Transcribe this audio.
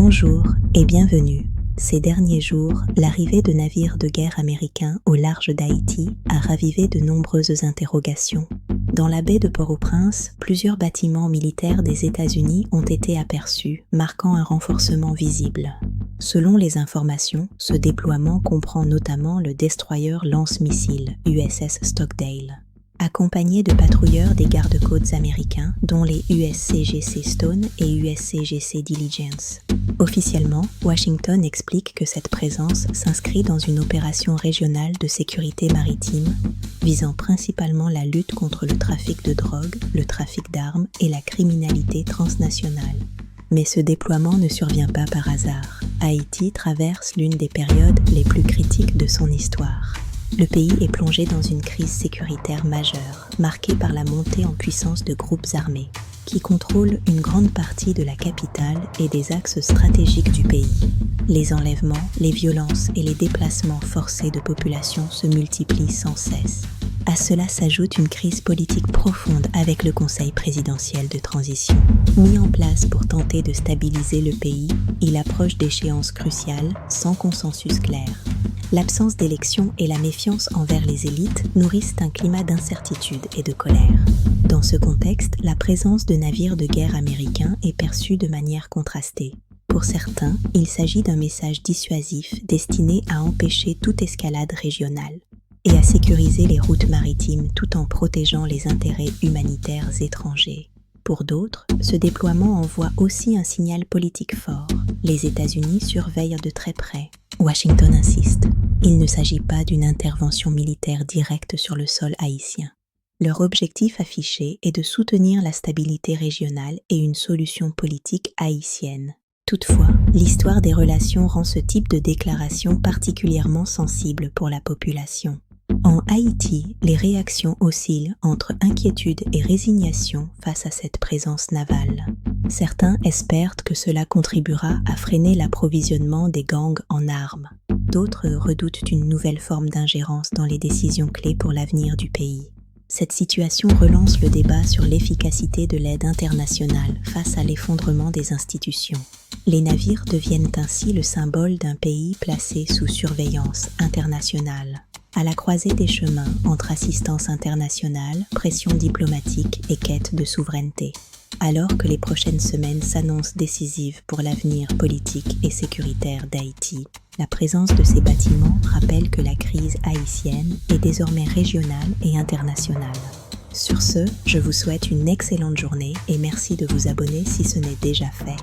Bonjour et bienvenue. Ces derniers jours, l'arrivée de navires de guerre américains au large d'Haïti a ravivé de nombreuses interrogations. Dans la baie de Port-au-Prince, plusieurs bâtiments militaires des États-Unis ont été aperçus, marquant un renforcement visible. Selon les informations, ce déploiement comprend notamment le destroyer lance-missiles USS Stockdale. Accompagné de patrouilleurs des gardes-côtes américains, dont les USCGC Stone et USCGC Diligence. Officiellement, Washington explique que cette présence s'inscrit dans une opération régionale de sécurité maritime, visant principalement la lutte contre le trafic de drogue, le trafic d'armes et la criminalité transnationale. Mais ce déploiement ne survient pas par hasard. Haïti traverse l'une des périodes les plus critiques de son histoire. Le pays est plongé dans une crise sécuritaire majeure, marquée par la montée en puissance de groupes armés, qui contrôlent une grande partie de la capitale et des axes stratégiques du pays. Les enlèvements, les violences et les déplacements forcés de population se multiplient sans cesse. À cela s'ajoute une crise politique profonde avec le Conseil présidentiel de transition. Mis en place pour tenter de stabiliser le pays, il approche d'échéances cruciales sans consensus clair. L'absence d'élections et la méfiance envers les élites nourrissent un climat d'incertitude et de colère. Dans ce contexte, la présence de navires de guerre américains est perçue de manière contrastée. Pour certains, il s'agit d'un message dissuasif destiné à empêcher toute escalade régionale et à sécuriser les routes maritimes tout en protégeant les intérêts humanitaires étrangers. Pour d'autres, ce déploiement envoie aussi un signal politique fort. Les États-Unis surveillent de très près. Washington insiste. Il ne s'agit pas d'une intervention militaire directe sur le sol haïtien. Leur objectif affiché est de soutenir la stabilité régionale et une solution politique haïtienne. Toutefois, l'histoire des relations rend ce type de déclaration particulièrement sensible pour la population. En Haïti, les réactions oscillent entre inquiétude et résignation face à cette présence navale. Certains espèrent que cela contribuera à freiner l'approvisionnement des gangs en armes. D'autres redoutent une nouvelle forme d'ingérence dans les décisions clés pour l'avenir du pays. Cette situation relance le débat sur l'efficacité de l'aide internationale face à l'effondrement des institutions. Les navires deviennent ainsi le symbole d'un pays placé sous surveillance internationale. À la croisée des chemins entre assistance internationale, pression diplomatique et quête de souveraineté. Alors que les prochaines semaines s'annoncent décisives pour l'avenir politique et sécuritaire d'Haïti, la présence de ces bâtiments rappelle que la crise haïtienne est désormais régionale et internationale. Sur ce, je vous souhaite une excellente journée et merci de vous abonner si ce n'est déjà fait.